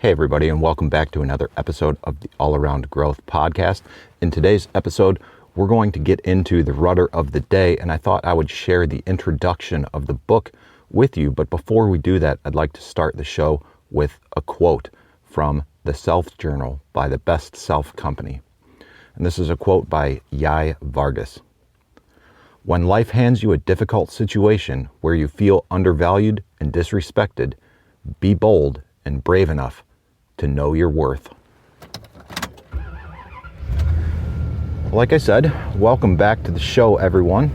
Hey everybody, and welcome back to another episode of the All Around Growth Podcast. In today's episode, we're going to get into the rudder of the day, and I thought I would share the introduction of the book with you. But before we do that, I'd like to start the show with a quote from the Self Journal by the Best Self Company. And this is a quote by Yai Vargas. When life hands you a difficult situation where you feel undervalued and disrespected, be bold and brave enough to know your worth. Like I said, welcome back to the show, everyone.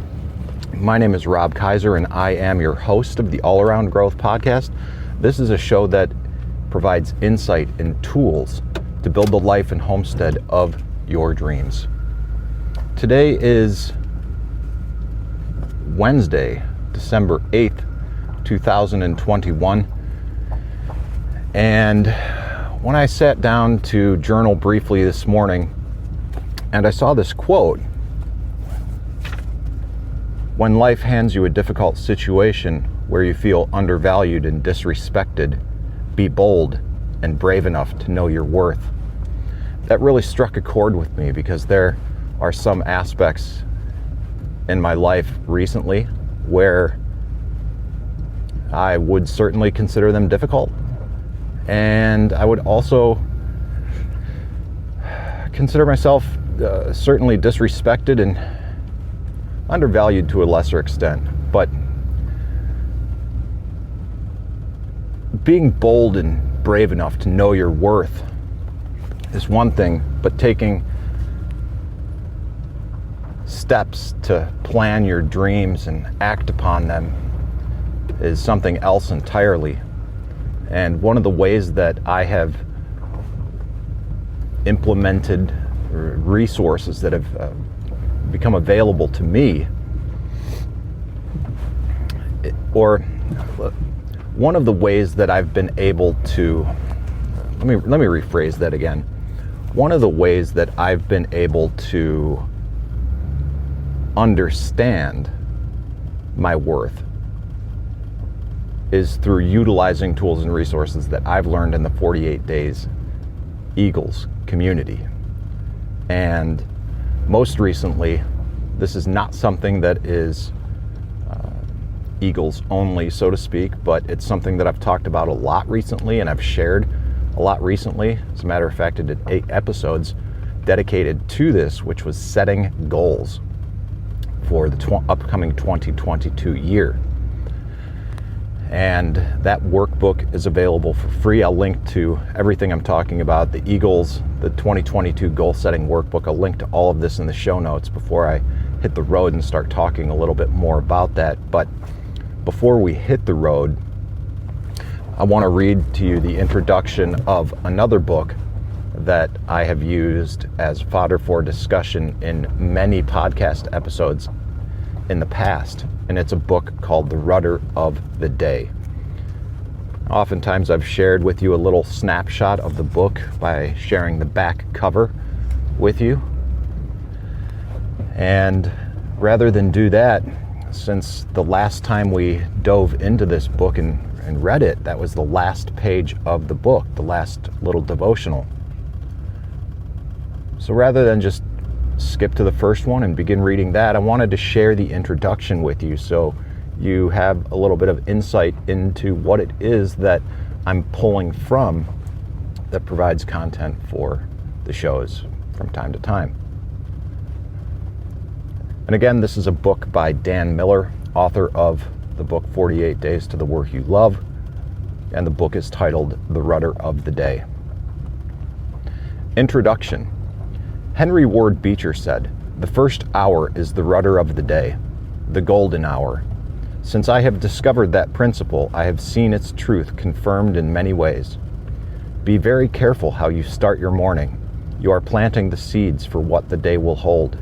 My name is Rob Kaiser, and I am your host of the All Around Growth Podcast. This is a show that provides insight and tools to build the life and homestead of your dreams. Today is Wednesday, December 8th, 2021. And when I sat down to journal briefly this morning, and I saw this quote, when life hands you a difficult situation where you feel undervalued and disrespected, be bold and brave enough to know your worth. That really struck a chord with me because there are some aspects in my life recently where I would certainly consider them difficult. And I would also consider myself certainly disrespected and undervalued to a lesser extent. But being bold and brave enough to know your worth is one thing, but taking steps to plan your dreams and act upon them is something else entirely. And one of the ways that I have implemented resources that have become available to me, or one of the ways that I've been able to, let me rephrase that again. One of the ways that I've been able to understand my worth is through utilizing tools and resources that I've learned in the 48 Days Eagles community. And most recently, this is not something that is Eagles only, so to speak, but it's something that I've talked about a lot recently and I've shared a lot recently. As a matter of fact, I did 8 episodes dedicated to this, which was setting goals for the upcoming 2022 year. And that workbook is available for free. I'll link to everything I'm talking about, the Eagles, the 2022 goal setting workbook. I'll link to all of this in the show notes before I hit the road and start talking a little bit more about that. But before we hit the road, I want to read to you the introduction of another book that I have used as fodder for discussion in many podcast episodes in the past. And it's a book called The Rudder of the Day. Oftentimes I've shared with you a little snapshot of the book by sharing the back cover with you. And rather than do that, since the last time we dove into this book and read it, that was the last page of the book, the last little devotional. So rather than just skip to the first one and begin reading that, I wanted to share the introduction with you so you have a little bit of insight into what it is that I'm pulling from that provides content for the shows from time to time. And again, this is a book by Dan Miller, author of the book 48 Days to the Work You Love, and the book is titled The Rudder of the Day. Introduction. Henry Ward Beecher said, "The first hour is the rudder of the day, the golden hour. Since I have discovered that principle, I have seen its truth confirmed in many ways. Be very careful how you start your morning. You are planting the seeds for what the day will hold.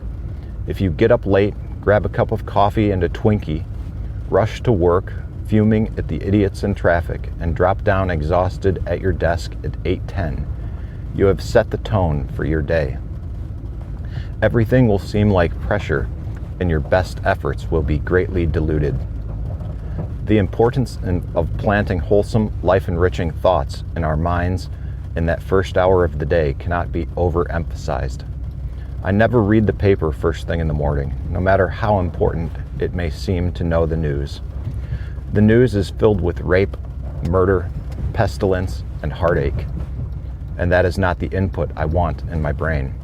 If you get up late, grab a cup of coffee and a Twinkie, rush to work, fuming at the idiots in traffic, and drop down exhausted at your desk at 8:10, you have set the tone for your day. Everything will seem like pressure, and your best efforts will be greatly diluted. The importance of planting wholesome, life-enriching thoughts in our minds in that first hour of the day cannot be overemphasized. I never read the paper first thing in the morning, no matter how important it may seem to know the news. The news is filled with rape, murder, pestilence, and heartache, and that is not the input I want in my brain.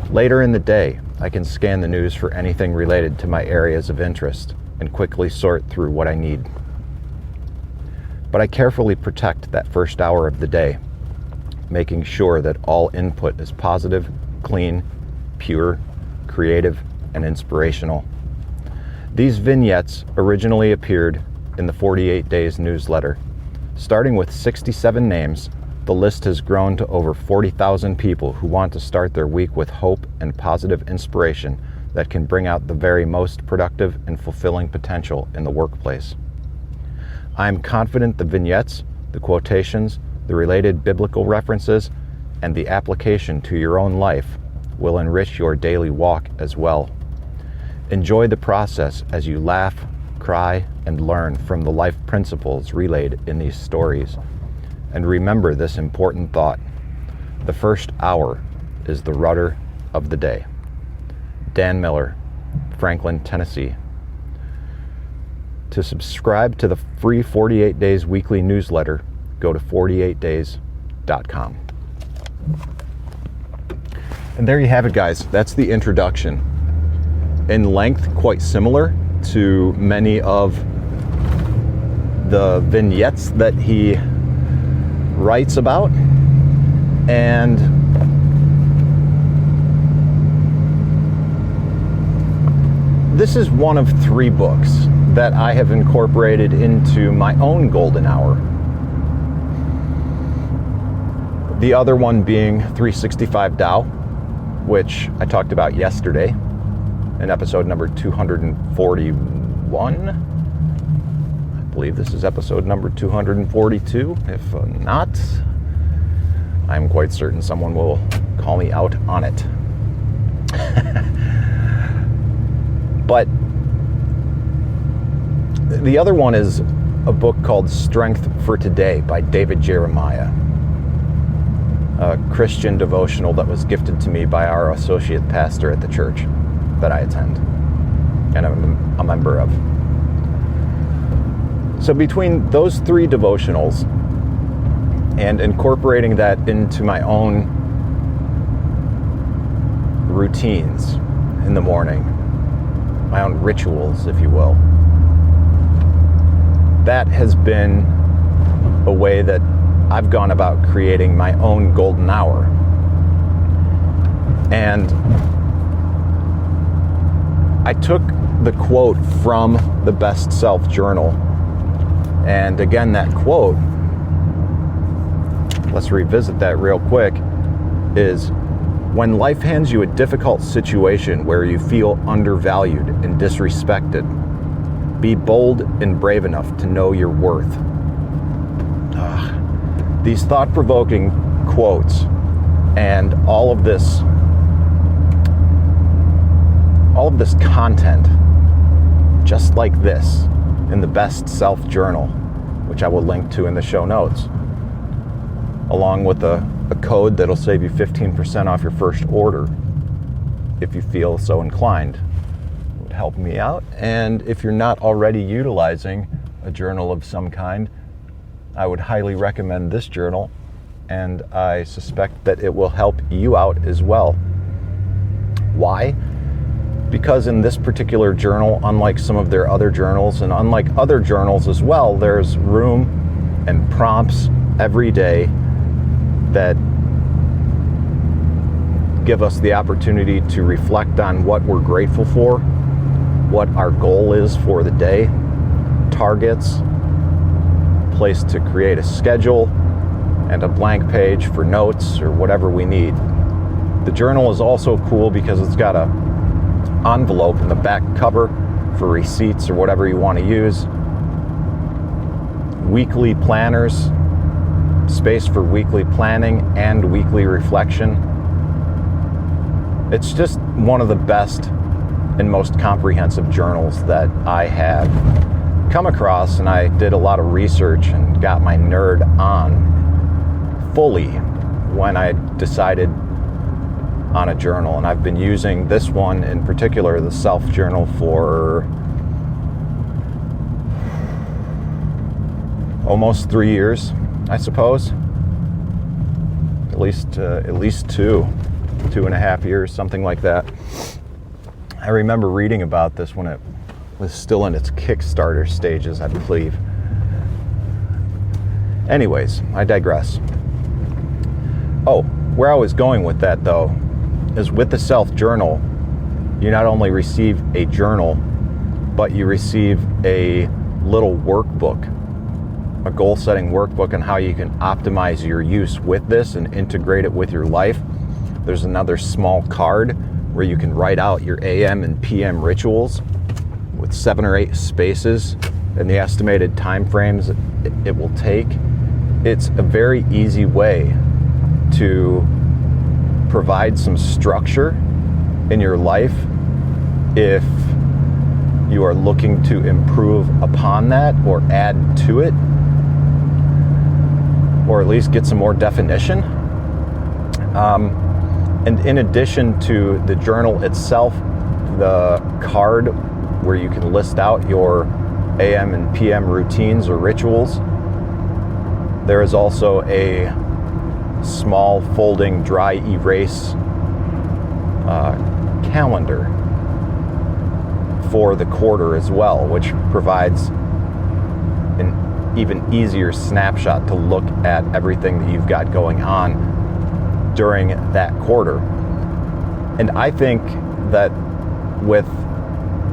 Later in the day, I can scan the news for anything related to my areas of interest and quickly sort through what I need. But I carefully protect that first hour of the day, making sure that all input is positive, clean, pure, creative, and inspirational. These vignettes originally appeared in the 48 Days newsletter. Starting with 67 names, the list has grown to over 40,000 people who want to start their week with hope and positive inspiration that can bring out the very most productive and fulfilling potential in the workplace. I am confident the vignettes, the quotations, the related biblical references, and the application to your own life will enrich your daily walk as well. Enjoy the process as you laugh, cry, and learn from the life principles relayed in these stories. And remember this important thought: the first hour is the rudder of the day. Dan Miller, Franklin, Tennessee. To subscribe to the free 48 Days weekly newsletter, go to 48days.com. And there you have it, guys. That's the introduction. In length, quite similar to many of the vignettes that he writes about. And this is one of 3 books that I have incorporated into my own golden hour. The other one being 365 Tao, which I talked about yesterday in episode number 241. I believe this is episode number 242. If not, I'm quite certain someone will call me out on it. But the other one is a book called Strength for Today by David Jeremiah, a Christian devotional that was gifted to me by our associate pastor at the church that I attend and I'm a member of. So between those 3 devotionals and incorporating that into my own routines in the morning, my own rituals, if you will, that has been a way that I've gone about creating my own golden hour. And I took the quote from the Best Self Journal. And again, that quote, let's revisit that real quick, is: when life hands you a difficult situation where you feel undervalued and disrespected, be bold and brave enough to know your worth. These thought-provoking quotes and all of this content, just like this, in the Best Self Journal, which I will link to in the show notes, along with a code that'll save you 15% off your first order if you feel so inclined. It would help me out. And if you're not already utilizing a journal of some kind, I would highly recommend this journal, and I suspect that it will help you out as well. Why? Because in this particular journal, unlike some of their other journals, and unlike other journals as well, there's room and prompts every day that give us the opportunity to reflect on what we're grateful for, what our goal is for the day, targets, place to create a schedule, and a blank page for notes or whatever we need. The journal is also cool because it's got a envelope in the back cover for receipts or whatever you want to use. Weekly planners, space for weekly planning and weekly reflection. It's just one of the best and most comprehensive journals that I have come across, and I did a lot of research and got my nerd on fully when I decided on a journal. And I've been using this one in particular, the self journal, for almost 3 years, I suppose. At least 2.5 years, something like that. I remember reading about this when it was still in its Kickstarter stages, I believe. Anyways, I digress. Oh, where I was going with that, though, is with the self-journal, you not only receive a journal, but you receive a little workbook, a goal-setting workbook on how you can optimize your use with this and integrate it with your life. There's another small card where you can write out your AM and PM rituals with 7 or 8 spaces and the estimated time frames it will take. It's a very easy way to provide some structure in your life if you are looking to improve upon that or add to it, or at least get some more definition. And in addition to the journal itself, the card where you can list out your AM and PM routines or rituals, there is also a small folding dry erase calendar for the quarter as well, which provides an even easier snapshot to look at everything that you've got going on during that quarter. And I think that with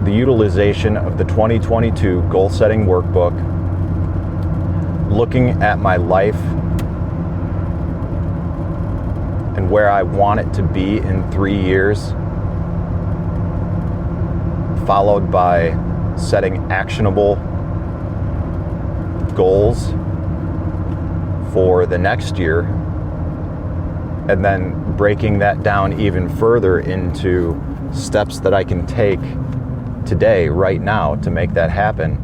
the utilization of the 2022 goal setting workbook, looking at my life and where I want it to be in 3 years, followed by setting actionable goals for the next year, and then breaking that down even further into steps that I can take today, right now, to make that happen,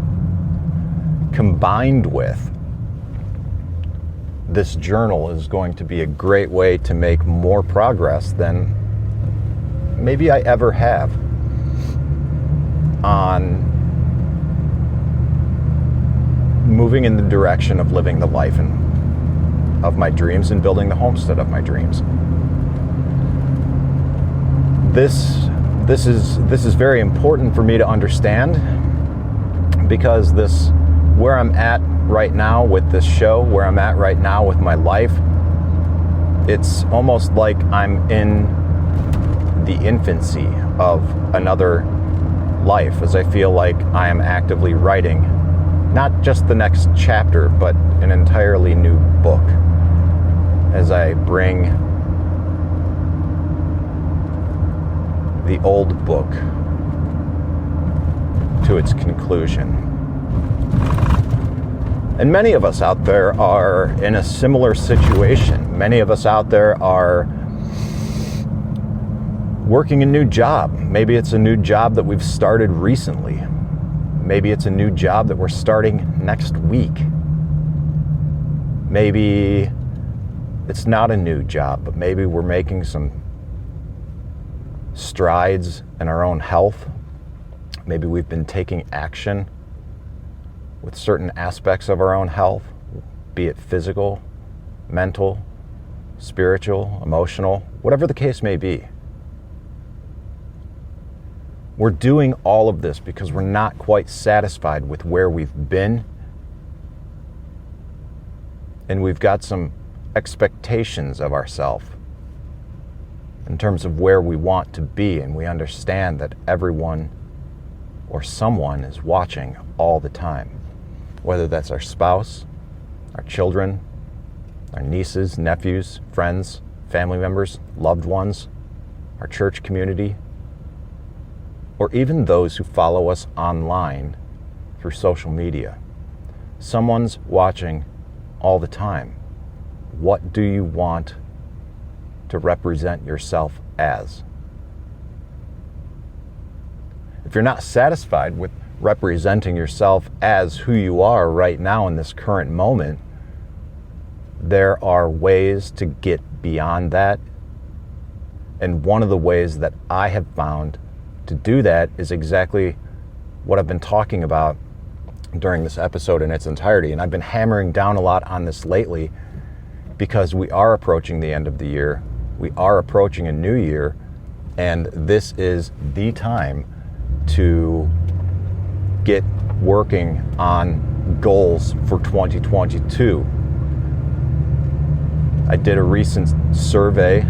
combined with this journal, is going to be a great way to make more progress than maybe I ever have on moving in the direction of living the life of my dreams and building the homestead of my dreams. This is very important for me to understand, because where I'm at right now with this show, where I'm at right now with my life, it's almost like I'm in the infancy of another life, as I feel like I am actively writing not just the next chapter, but an entirely new book, as I bring the old book to its conclusion. And many of us out there are in a similar situation. Many of us out there are working a new job. Maybe it's a new job that we've started recently. Maybe it's a new job that we're starting next week. Maybe it's not a new job, but maybe we're making some strides in our own health. Maybe we've been taking action with certain aspects of our own health, be it physical, mental, spiritual, emotional, whatever the case may be. We're doing all of this because we're not quite satisfied with where we've been, and we've got some expectations of ourselves in terms of where we want to be, and we understand that everyone or someone is watching all the time, whether that's our spouse, our children, our nieces, nephews, friends, family members, loved ones, our church community, or even those who follow us online through social media. Someone's watching all the time. What do you want to represent yourself as? If you're not satisfied with representing yourself as who you are right now in this current moment, there are ways to get beyond that. And one of the ways that I have found to do that is exactly what I've been talking about during this episode in its entirety. And I've been hammering down a lot on this lately because we are approaching the end of the year. We are approaching a new year. And this is the time to get working on goals for 2022. I did a recent survey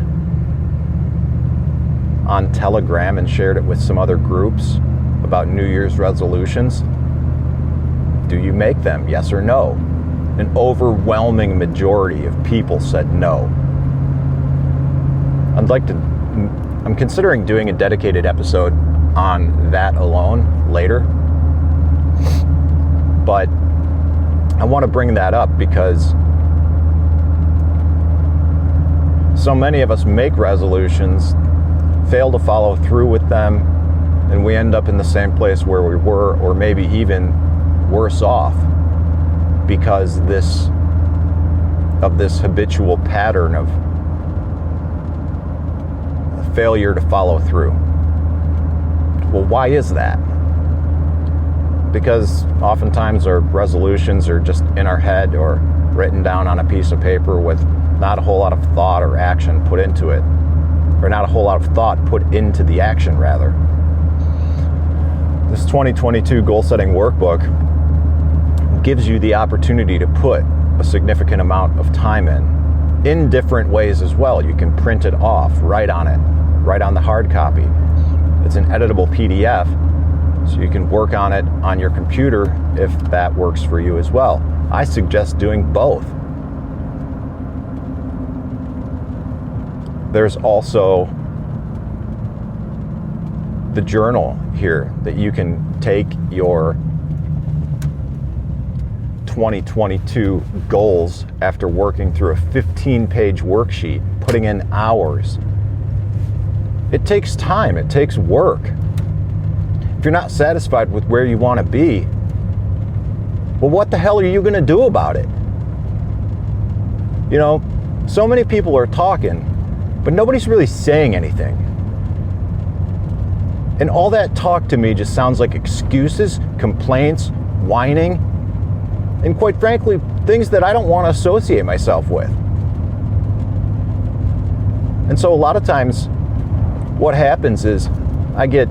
on Telegram and shared it with some other groups about New Year's resolutions. Do you make them? Yes or no? An overwhelming majority of people said no. I'm considering doing a dedicated episode on that alone later. But I want to bring that up because so many of us make resolutions, fail to follow through with them, and we end up in the same place where we were, or maybe even worse off because of this habitual pattern of failure to follow through. Well, why is that? Because oftentimes our resolutions are just in our head or written down on a piece of paper with not a whole lot of thought or action put into it, or not a whole lot of thought put into the action, rather. This 2022 goal setting workbook gives you the opportunity to put a significant amount of time in different ways as well. You can print it off, write on it, write on the hard copy. It's an editable PDF, so you can work on it on your computer if that works for you as well. I suggest doing both. There's also the journal here that you can take your 2022 goals after working through a 15-page worksheet, putting in hours. It takes time, it takes work. If you're not satisfied with where you want to be, well, what the hell are you going to do about it? You know, so many people are talking, but nobody's really saying anything. And all that talk to me just sounds like excuses, complaints, whining, and quite frankly, things that I don't want to associate myself with. And so a lot of times what happens is I get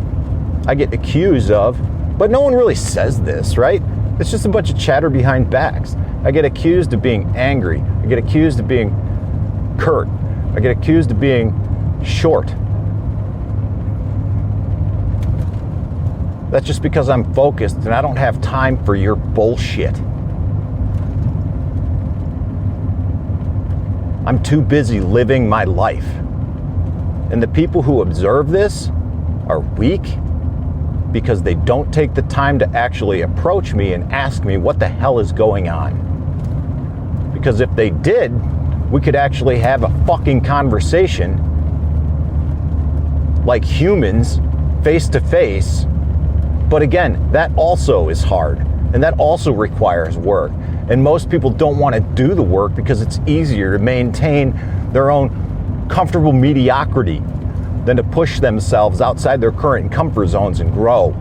accused of, but no one really says this, right? It's just a bunch of chatter behind backs. I get accused of being angry. I get accused of being curt. I get accused of being short. That's just because I'm focused and I don't have time for your bullshit. I'm too busy living my life. And the people who observe this are weak because they don't take the time to actually approach me and ask me what the hell is going on. Because if they did, we could actually have a fucking conversation like humans, face to face. But again, that also is hard, and that also requires work. And most people don't want to do the work because it's easier to maintain their own comfortable mediocrity than to push themselves outside their current comfort zones and grow.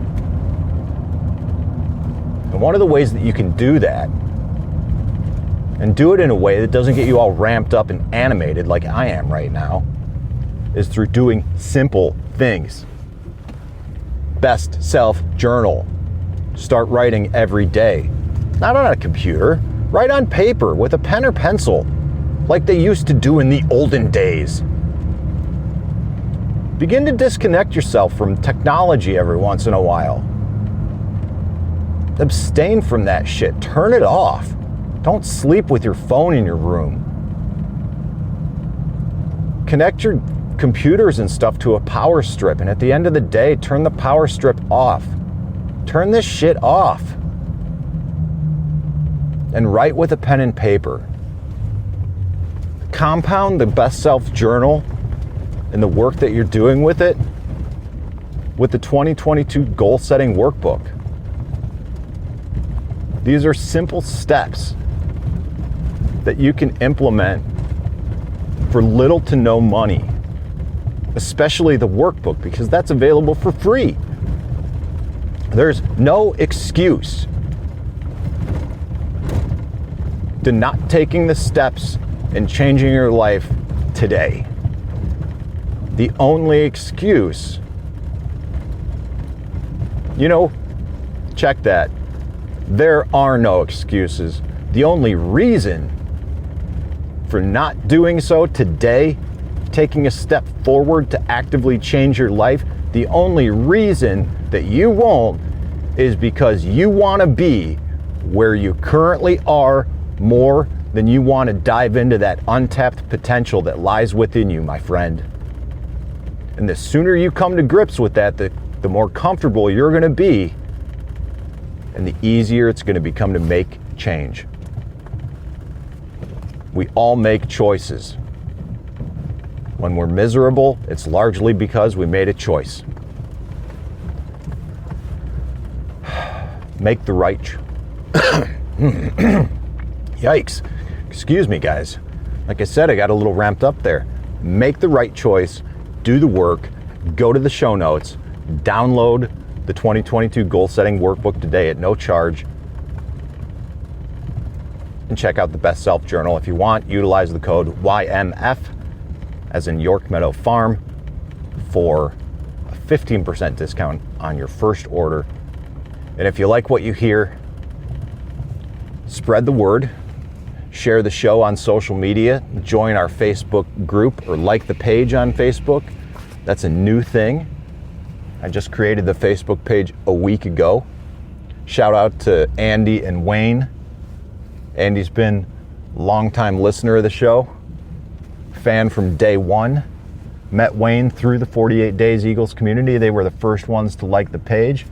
And one of the ways that you can do that, and do it in a way that doesn't get you all ramped up and animated like I am right now, is through doing simple things. Best self journal. Start writing every day. Not on a computer, write on paper with a pen or pencil, like they used to do in the olden days. Begin to disconnect yourself from technology every once in a while. Abstain from that shit. Turn it off. Don't sleep with your phone in your room. Connect your computers and stuff to a power strip, and at the end of the day, turn the power strip off. Turn this shit off. And write with a pen and paper. Compound the best self journal and the work that you're doing with it with the 2022 goal setting workbook. These are simple steps that you can implement for little to no money, especially the workbook, because that's available for free. There's no excuse to not taking the steps and changing your life today. The only excuse, check that. There are no excuses. The only reason for not doing so today, taking a step forward to actively change your life, the only reason that you won't is because you want to be where you currently are more than you want to dive into that untapped potential that lies within you, my friend. And the sooner you come to grips with that, the more comfortable you're going to be, and the easier it's going to become to make change. We all make choices. When we're miserable, it's largely because we made a choice. Make the right Yikes. Excuse me, guys. Like I said, I got a little ramped up there. Make the right choice, do the work, go to the show notes, download the 2022 goal setting workbook today at no charge, and check out the Best Self Journal. If you want, utilize the code YMF, as in York Meadow Farm, for a 15% discount on your first order. And if you like what you hear, spread the word, share the show on social media, join our Facebook group or like the page on Facebook. That's a new thing. I just created the Facebook page a week ago. Shout out to Andy and Wayne. Andy's been a longtime listener of the show, fan from day one. Met Wayne through the 48 Days Eagles community. They were the first ones to like the page.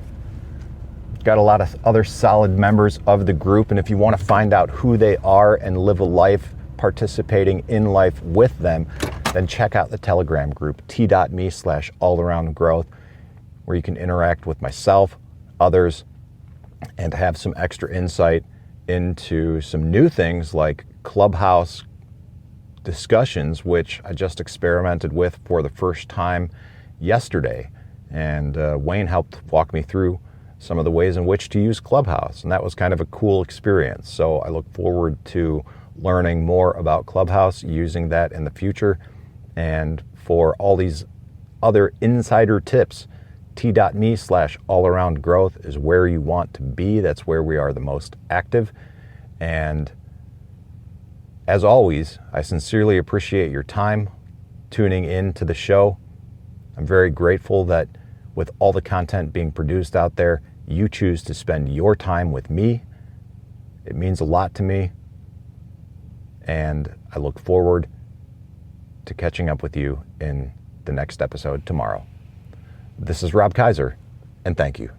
Got a lot of other solid members of the group, and if you want to find out who they are and live a life participating in life with them, then check out the Telegram group, t.me/allaroundgrowth, where you can interact with myself, others, and have some extra insight into some new things like Clubhouse discussions, which I just experimented with for the first time yesterday. And Wayne helped walk me through some of the ways in which to use Clubhouse, and that was kind of a cool experience. So I look forward to learning more about Clubhouse, using that in the future. And for all these other insider tips, t.me/allaroundgrowth is where you want to be. That's where we are the most active. And as always, I sincerely appreciate your time tuning in to the show. I'm very grateful that with all the content being produced out there, you choose to spend your time with me. It means a lot to me, and I look forward to catching up with you in the next episode tomorrow. This is Rob Kaiser, and thank you.